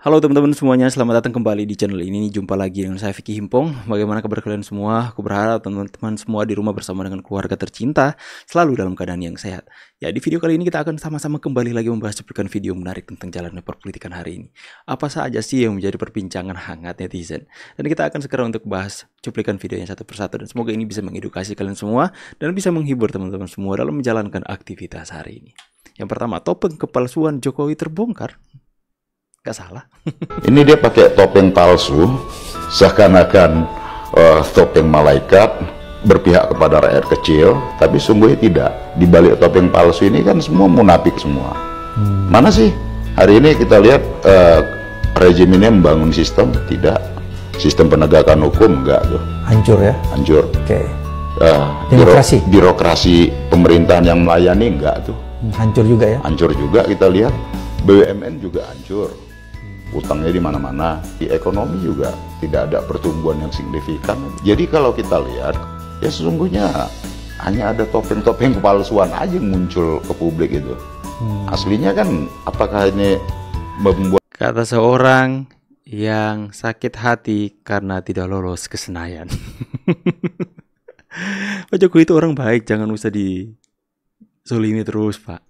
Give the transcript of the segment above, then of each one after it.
Halo teman-teman semuanya, selamat datang kembali di channel ini. Jumpa lagi dengan saya Vicky Himpong. Bagaimana kabar kalian semua? Aku berharap teman-teman semua di rumah bersama dengan keluarga tercinta selalu dalam keadaan yang sehat. Ya, di video kali ini kita akan sama-sama kembali lagi membahas cuplikan video menarik tentang jalannya perpolitikan hari ini. Apa saja sih yang menjadi perbincangan hangat netizen? Dan kita akan segera untuk bahas cuplikan videonya satu persatu. Dan semoga ini bisa mengedukasi kalian semua dan bisa menghibur teman-teman semua dalam menjalankan aktivitas hari ini. Yang pertama, topeng kepalsuan Jokowi terbongkar. Gak salah. Ini dia pakai topeng palsu, seakan-akan topeng malaikat berpihak kepada rakyat kecil, tapi sungguhnya tidak. Di balik topeng palsu ini kan semua munafik semua. Mana sih? Hari ini kita lihat rejim ini membangun sistem, tidak. Sistem penegakan hukum enggak tuh. Hancur ya? Hancur. Oke. Demokrasi? Birokrasi pemerintahan yang melayani enggak tuh. Hancur juga ya? Hancur juga kita lihat. BUMN juga hancur. Utangnya di mana-mana, di ekonomi juga tidak ada pertumbuhan yang signifikan. Jadi kalau kita lihat, ya sesungguhnya hanya ada topeng-topeng kepalsuan aja yang muncul ke publik itu. Aslinya kan, apakah ini membuat... Kata seorang yang sakit hati karena tidak lolos ke Senayan. Pak Jokowi itu orang baik, jangan usah dizolimi terus, Pak.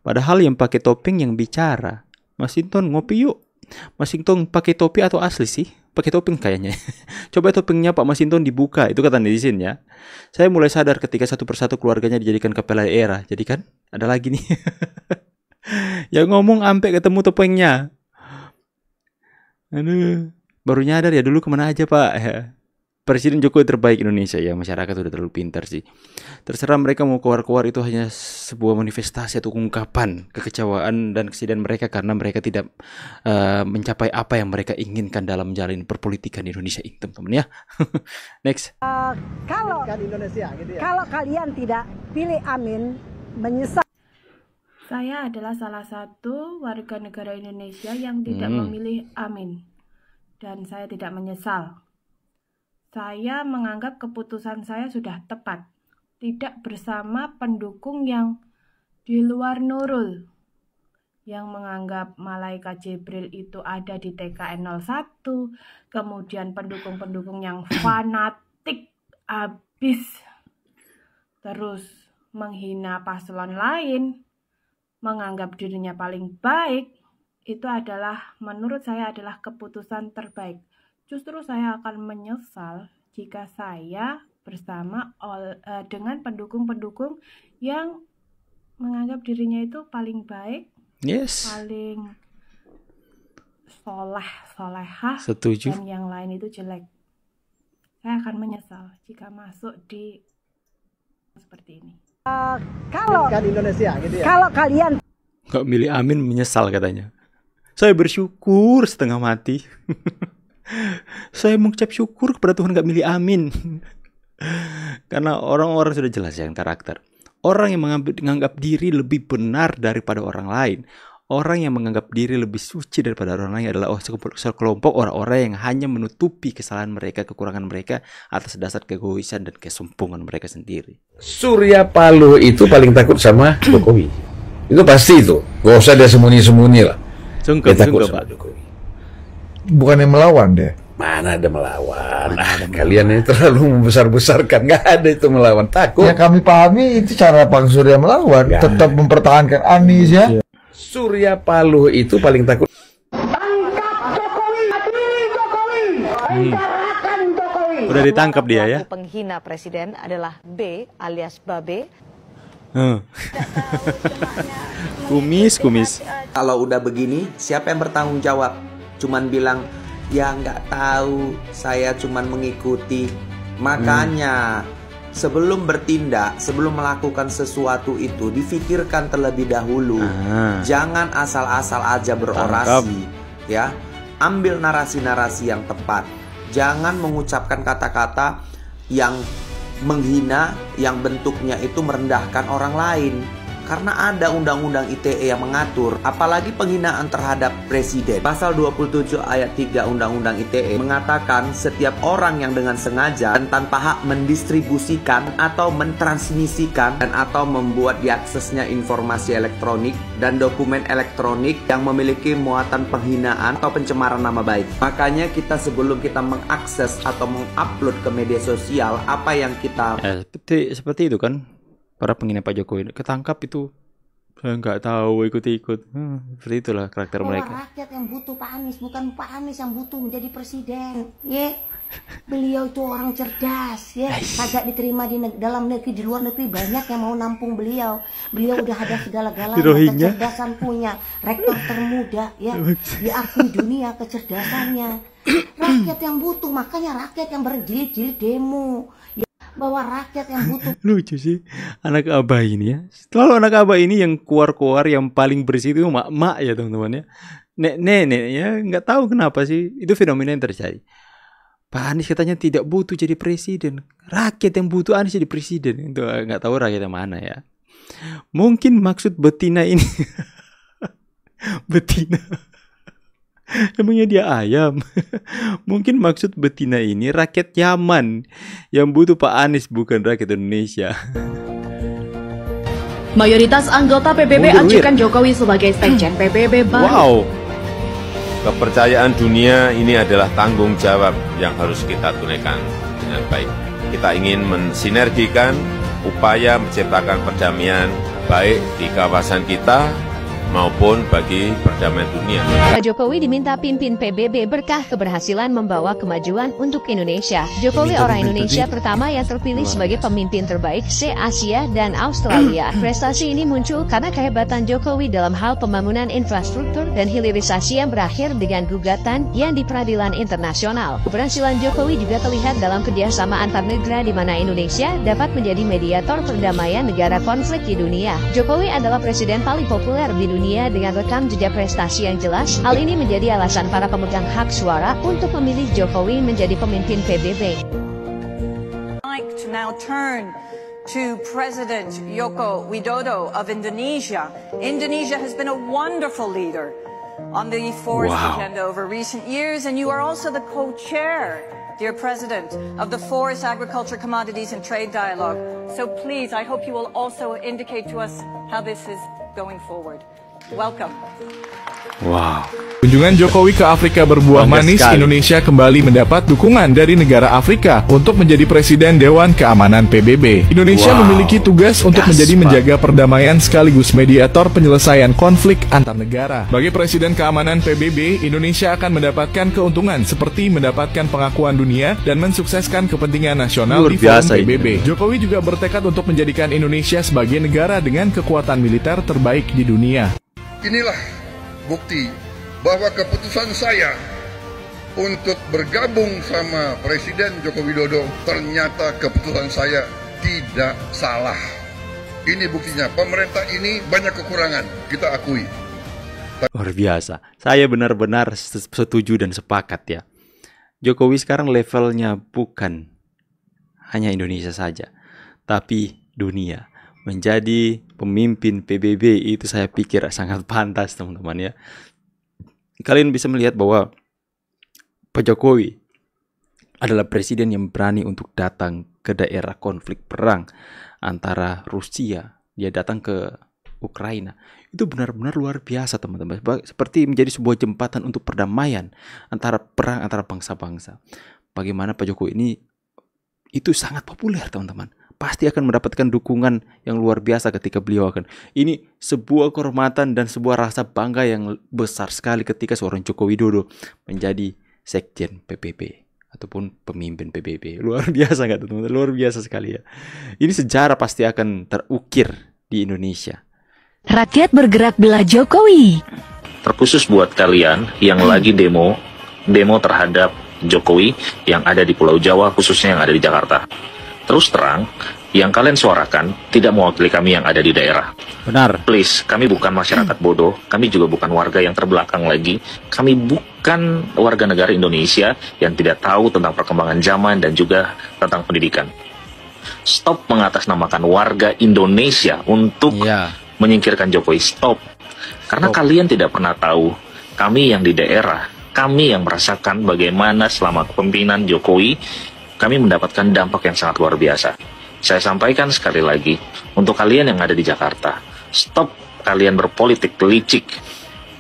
Padahal yang pakai topeng yang bicara. Mas Hinton ngopi yuk. Mas Hinton pakai topi atau asli sih? Pakai topeng kayaknya. Coba topengnya Pak Mas Hinton dibuka. Itu kata netizen ya. Saya mulai sadar ketika satu persatu keluarganya dijadikan kepala daerah. Jadi kan ada lagi nih. Yang ngomong ampe ketemu topengnya. Aduh. Baru nyadar ya, dulu kemana aja Pak. Presiden Jokowi terbaik Indonesia. Ya masyarakat udah terlalu pintar sih. Terserah mereka mau keluar-keluar, itu hanya sebuah manifestasi atau ungkapan kekecewaan dan kesedihan mereka karena mereka tidak mencapai apa yang mereka inginkan dalam menjalani perpolitikan di Indonesia ini, teman-teman ya. Next. Kalau kalian tidak pilih Amin, menyesal. Saya adalah salah satu warga negara Indonesia yang tidak memilih Amin, dan saya tidak menyesal. Saya menganggap keputusan saya sudah tepat, tidak bersama pendukung yang di luar Nurul, yang menganggap malaikat Jibril itu ada di TKN 01, kemudian pendukung-pendukung yang fanatik abis, terus menghina paslon lain, menganggap dirinya paling baik. Itu adalah, menurut saya adalah keputusan terbaik. Justru saya akan menyesal jika saya bersama dengan pendukung-pendukung yang menganggap dirinya itu paling baik, paling solehah, setuju. Dan yang lain itu jelek. Saya akan menyesal jika masuk di seperti ini. Kalau kalian Gak milih Amin menyesal katanya. Saya bersyukur setengah mati. Saya mengucap syukur kepada Tuhan gak milih Amin. Karena orang-orang sudah jelas ya karakter. Orang yang menganggap diri lebih benar daripada orang lain, orang yang menganggap diri lebih suci daripada orang lain adalah sekelompok orang-orang yang hanya menutupi kesalahan mereka, kekurangan mereka atas dasar keegoisan dan kesombongan mereka sendiri. Surya Paloh itu paling takut sama Jokowi. Itu pasti itu. Gak usah dia sembunyi-sembunyi lah. Dia takut sama Jokowi. Bukan yang melawan deh. Mana ada melawan? Kalian ini terlalu membesar-besarkan. Gak ada itu melawan. Takut. Ya kami pahami itu cara Bang Surya melawan. Tetap mempertahankan Anies ya. Surya Paloh itu paling takut. tangkap Jokowi, pilih Jokowi, penjarakan Jokowi. Udah ditangkap dia ya. Penghina presiden adalah B alias Babe. Kumis. Kalau udah begini, siapa yang bertanggung jawab? Cuman bilang, ya nggak tahu, saya cuman mengikuti. Makanya sebelum bertindak, sebelum melakukan sesuatu itu difikirkan terlebih dahulu. Jangan asal-asal aja berorasi, ya. Ambil narasi-narasi yang tepat. Jangan mengucapkan kata-kata yang menghina, yang bentuknya itu merendahkan orang lain. Karena ada undang-undang ITE yang mengatur, apalagi penghinaan terhadap presiden. Pasal 27 ayat 3 undang-undang ITE mengatakan setiap orang yang dengan sengaja dan tanpa hak mendistribusikan atau mentransmisikan dan atau membuat diaksesnya informasi elektronik dan dokumen elektronik yang memiliki muatan penghinaan atau pencemaran nama baik. Makanya kita sebelum kita mengakses atau mengupload ke media sosial apa yang kita seperti itu kan. Para penghina Pak Jokowi ketangkap itu, saya nggak tahu ikut-ikut. Seperti itulah karakter mereka. Rakyat yang butuh Pak Anies, bukan Pak Anies yang butuh menjadi presiden. Beliau itu orang cerdas, kagak diterima di dalam negeri, di luar negeri banyak yang mau nampung beliau. Beliau udah ada segala-galanya, kecerdasan punya, rektor termuda, diakui dunia kecerdasannya. Rakyat yang butuh, makanya rakyat yang berjilid-jilid demo. Bahwa rakyat yang butuh. Lucu sih anak abah ini ya. Selalu anak abah ini yang keluar-keluar yang paling bersih itu mak-mak ya teman-teman ya. Nenek ya, nggak tahu kenapa sih itu fenomena yang terjadi. Pak Anies katanya tidak butuh jadi presiden. Rakyat yang butuh Anies jadi presiden. Itu nggak tahu rakyat yang mana ya. Mungkin maksud betina ini betina. Emangnya dia ayam? Mungkin maksud betina ini rakyat Yaman yang butuh Pak Anies, bukan rakyat Indonesia. Mayoritas anggota PBB ajukan Jokowi sebagai sekjen PBB baru. Wow. Kepercayaan dunia ini adalah tanggung jawab yang harus kita tunaikan dengan baik. Kita ingin mensinergikan upaya menciptakan perdamaian baik di kawasan kita maupun bagi perdamaian dunia. Pak Jokowi diminta pimpin PBB berkah keberhasilan membawa kemajuan untuk Indonesia. Jokowi orang Indonesia pertama yang terpilih sebagai pemimpin terbaik se-Asia dan Australia. Prestasi ini muncul karena kehebatan Jokowi dalam hal pembangunan infrastruktur dan hilirisasi yang berakhir dengan gugatan yang di peradilan internasional. Keberhasilan Jokowi juga terlihat dalam kerjasama antar negara di mana Indonesia dapat menjadi mediator perdamaian negara konflik di dunia. Jokowi adalah presiden paling populer di dunia dengan rekam jejak prestasi yang jelas. Hal ini menjadi alasan para pemegang hak suara untuk memilih Jokowi menjadi pemimpin PBB. I'd like to now turn to President Joko Widodo of Indonesia. Indonesia has been a wonderful leader on the forest agenda over recent years, and you are also the co-chair, dear President, of the Forest, Agriculture, Commodities and Trade Dialogue. So please, I hope you will also indicate to us how this is going forward. Welcome. Wow. Kunjungan Jokowi ke Afrika berbuah manis. Indonesia kembali mendapat dukungan dari negara Afrika untuk menjadi presiden Dewan Keamanan PBB. Indonesia memiliki tugas untuk menjaga perdamaian sekaligus mediator penyelesaian konflik antar negara. Bagi Presiden Keamanan PBB, Indonesia akan mendapatkan keuntungan seperti mendapatkan pengakuan dunia dan mensukseskan kepentingan nasional di forum PBB. Jokowi juga bertekad untuk menjadikan Indonesia sebagai negara dengan kekuatan militer terbaik di dunia. Inilah bukti bahwa keputusan saya untuk bergabung sama Presiden Joko Widodo, ternyata keputusan saya tidak salah. Ini buktinya, pemerintah ini banyak kekurangan, kita akui. Luar biasa, saya benar-benar setuju dan sepakat ya. Jokowi sekarang levelnya bukan hanya Indonesia saja, tapi dunia. Menjadi pemimpin PBB itu saya pikir sangat pantas teman-teman ya. Kalian bisa melihat bahwa Pak Jokowi adalah presiden yang berani untuk datang ke daerah konflik perang antara Rusia. Dia datang ke Ukraina. Itu benar-benar luar biasa teman-teman. Seperti menjadi sebuah jembatan untuk perdamaian antara perang antara bangsa-bangsa. Bagaimana Pak Jokowi ini itu sangat populer teman-teman. Pasti akan mendapatkan dukungan yang luar biasa ketika beliau akan. Ini sebuah kehormatan dan sebuah rasa bangga yang besar sekali ketika seorang Joko Widodo menjadi sekjen PBB ataupun pemimpin PBB. Luar biasa nggak teman-teman? Luar biasa sekali ya. Ini sejarah pasti akan terukir di Indonesia. Rakyat bergerak bela Jokowi. Terkhusus buat kalian yang lagi demo terhadap Jokowi yang ada di Pulau Jawa, khususnya yang ada di Jakarta. Terus terang, yang kalian suarakan tidak mewakili kami yang ada di daerah. Benar. Please, kami bukan masyarakat bodoh, kami juga bukan warga yang terbelakang lagi. Kami bukan warga negara Indonesia yang tidak tahu tentang perkembangan zaman dan juga tentang pendidikan. Stop mengatasnamakan warga Indonesia untuk menyingkirkan Jokowi. Stop. Karena kalian tidak pernah tahu, kami yang di daerah, kami yang merasakan bagaimana selama kepemimpinan Jokowi, kami mendapatkan dampak yang sangat luar biasa. Saya sampaikan sekali lagi, untuk kalian yang ada di Jakarta, stop kalian berpolitik licik,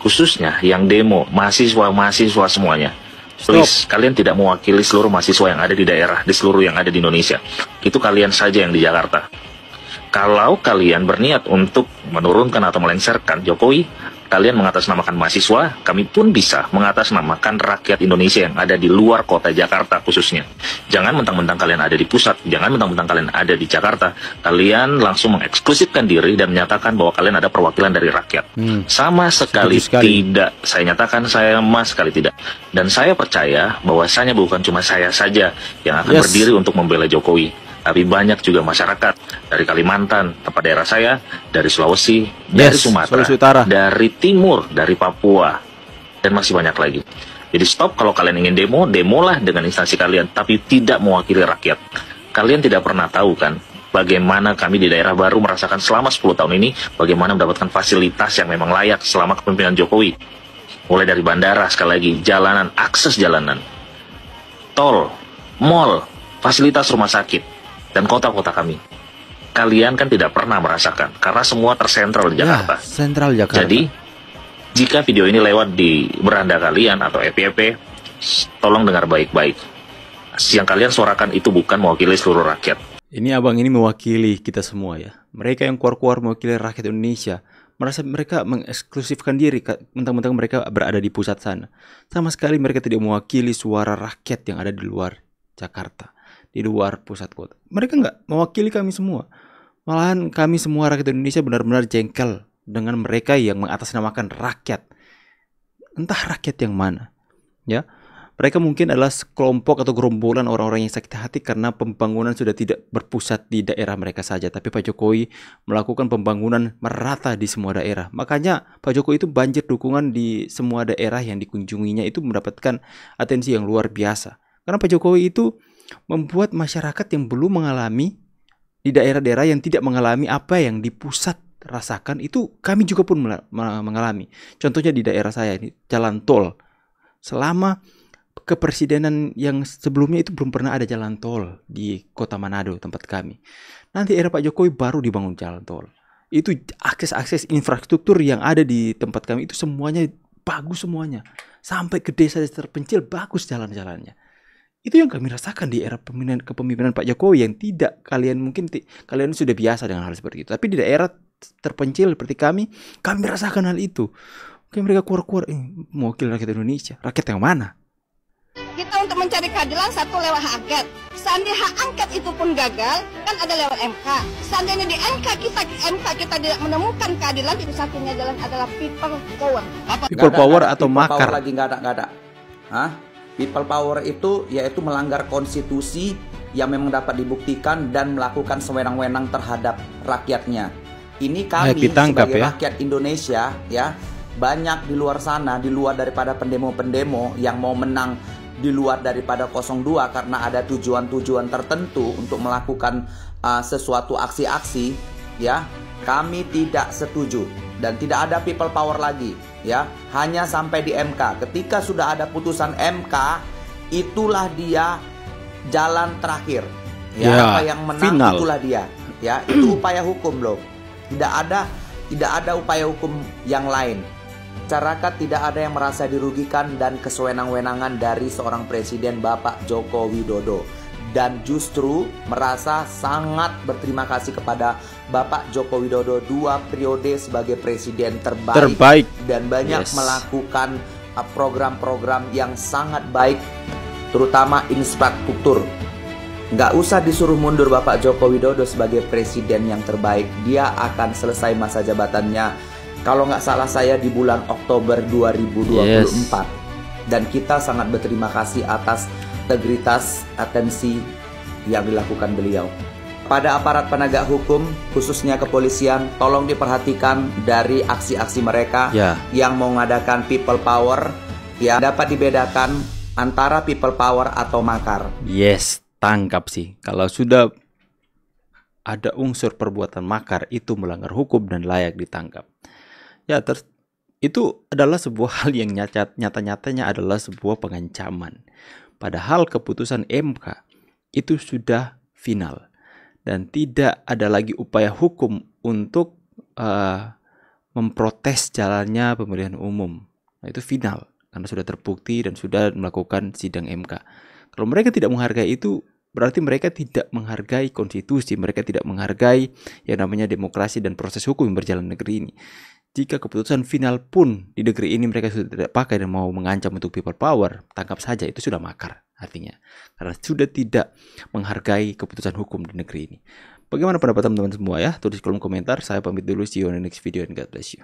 khususnya yang demo, mahasiswa semuanya. Please, kalian tidak mewakili seluruh mahasiswa yang ada di daerah, di seluruh yang ada di Indonesia. Itu kalian saja yang di Jakarta. Kalau kalian berniat untuk menurunkan atau melengsarkan Jokowi, kalian mengatasnamakan mahasiswa, kami pun bisa mengatasnamakan rakyat Indonesia yang ada di luar kota Jakarta khususnya. Jangan mentang-mentang kalian ada di pusat, jangan mentang-mentang kalian ada di Jakarta, kalian langsung mengeksklusifkan diri dan menyatakan bahwa kalian ada perwakilan dari rakyat. Sama sekali tidak. Saya nyatakan saya sekali tidak. Dan saya percaya bahwasanya bukan cuma saya saja yang akan berdiri untuk membela Jokowi. Tapi banyak juga masyarakat dari Kalimantan, tempat daerah saya, dari Sulawesi, dari Sumatera, dari Timur, dari Papua, dan masih banyak lagi. Jadi stop, kalau kalian ingin demo, demolah dengan instansi kalian, tapi tidak mewakili rakyat. Kalian tidak pernah tahu kan, bagaimana kami di daerah baru merasakan selama 10 tahun ini, bagaimana mendapatkan fasilitas yang memang layak selama kepemimpinan Jokowi. Mulai dari bandara, sekali lagi, jalanan, akses jalanan, tol, mall, fasilitas rumah sakit, dan kota-kota kami. Kalian kan tidak pernah merasakan, karena semua tersentral di Jakarta. Sentral Jakarta. Jadi, jika video ini lewat di beranda kalian atau FYP, tolong dengar baik-baik. Yang kalian suarakan itu bukan mewakili seluruh rakyat. Ini abang ini mewakili kita semua ya. Mereka yang keluar-keluar mewakili rakyat Indonesia, merasa mereka mengeksklusifkan diri, mentang-mentang mereka berada di pusat sana. Sama sekali mereka tidak mewakili suara rakyat yang ada di luar Jakarta, di luar pusat kota. Mereka nggak mewakili kami semua. Malahan kami semua rakyat Indonesia benar-benar jengkel dengan mereka yang mengatasnamakan rakyat. Entah rakyat yang mana. Ya, mereka mungkin adalah sekelompok atau gerombolan orang-orang yang sakit hati karena pembangunan sudah tidak berpusat di daerah mereka saja. Tapi Pak Jokowi melakukan pembangunan merata di semua daerah. Makanya Pak Jokowi itu banjir dukungan di semua daerah yang dikunjunginya, itu mendapatkan atensi yang luar biasa. Karena Pak Jokowi itu membuat masyarakat yang belum mengalami di daerah-daerah yang tidak mengalami apa yang di pusat rasakan, itu kami juga pun mengalami. Contohnya di daerah saya ini, jalan tol. Selama kepresidenan yang sebelumnya itu belum pernah ada jalan tol di Kota Manado, tempat kami. Nanti era Pak Jokowi baru dibangun jalan tol. Itu akses-akses infrastruktur yang ada di tempat kami itu semuanya bagus semuanya. Sampai ke desa terpencil bagus jalan-jalannya. Itu yang kami rasakan di era kepemimpinan Pak Jokowi yang tidak kalian mungkin kalian sudah biasa dengan hal seperti itu. Tapi di daerah terpencil seperti kami rasakan hal itu. Oke, mereka keluar-keluar mewakili rakyat Indonesia. Rakyat yang mana? Kita untuk mencari keadilan satu lewat hak angket. Seandainya hak angket itu pun gagal, kan ada lewat MK. Seandainya di MK kita tidak menemukan keadilan, itu satunya jalan adalah people power. People power atau makar? Power lagi nggak ada. Hah? People power itu yaitu melanggar konstitusi yang memang dapat dibuktikan dan melakukan sewenang-wenang terhadap rakyatnya. Ini kami sebagai rakyat Indonesia ya, banyak di luar sana, di luar daripada pendemo-pendemo yang mau menang di luar daripada 02 karena ada tujuan-tujuan tertentu untuk melakukan sesuatu aksi-aksi ya. Kami tidak setuju dan tidak ada people power lagi ya, hanya sampai di MK. Ketika sudah ada putusan MK, itulah dia jalan terakhir ya, apa yang menang final. Itulah dia ya, itu upaya hukum loh. Tidak ada upaya hukum yang lain. Masyarakat tidak ada yang merasa dirugikan dan kesewenang-wenangan dari seorang presiden Bapak Joko Widodo, dan justru merasa sangat berterima kasih kepada Bapak Joko Widodo 2 periode sebagai presiden terbaik. Dan banyak melakukan program-program yang sangat baik, terutama infrastruktur. Nggak usah disuruh mundur Bapak Joko Widodo sebagai presiden yang terbaik. Dia akan selesai masa jabatannya, kalau nggak salah saya, di bulan Oktober 2024. Dan kita sangat berterima kasih atas integritas, atensi yang dilakukan beliau. Pada aparat penegak hukum, khususnya kepolisian, tolong diperhatikan dari aksi-aksi mereka yang mau mengadakan people power, ya, dapat dibedakan antara people power atau makar. Tangkap sih. Kalau sudah ada unsur perbuatan makar, itu melanggar hukum dan layak ditangkap. Ya, itu adalah sebuah hal yang nyata-nyatanya adalah sebuah pengancaman. Padahal keputusan MK itu sudah final dan tidak ada lagi upaya hukum untuk memprotes jalannya pemilihan umum. Nah, itu final karena sudah terbukti dan sudah melakukan sidang MK. Kalau mereka tidak menghargai itu, berarti mereka tidak menghargai konstitusi, mereka tidak menghargai yang namanya demokrasi dan proses hukum yang berjalan di negeri ini. Jika keputusan final pun di negeri ini mereka sudah tidak pakai dan mau mengancam untuk people power, tangkap saja, itu sudah makar artinya. Karena sudah tidak menghargai keputusan hukum di negeri ini. Bagaimana pendapat teman-teman semua ya? Tulis di kolom komentar. Saya pamit dulu, see you on the next video and God bless you.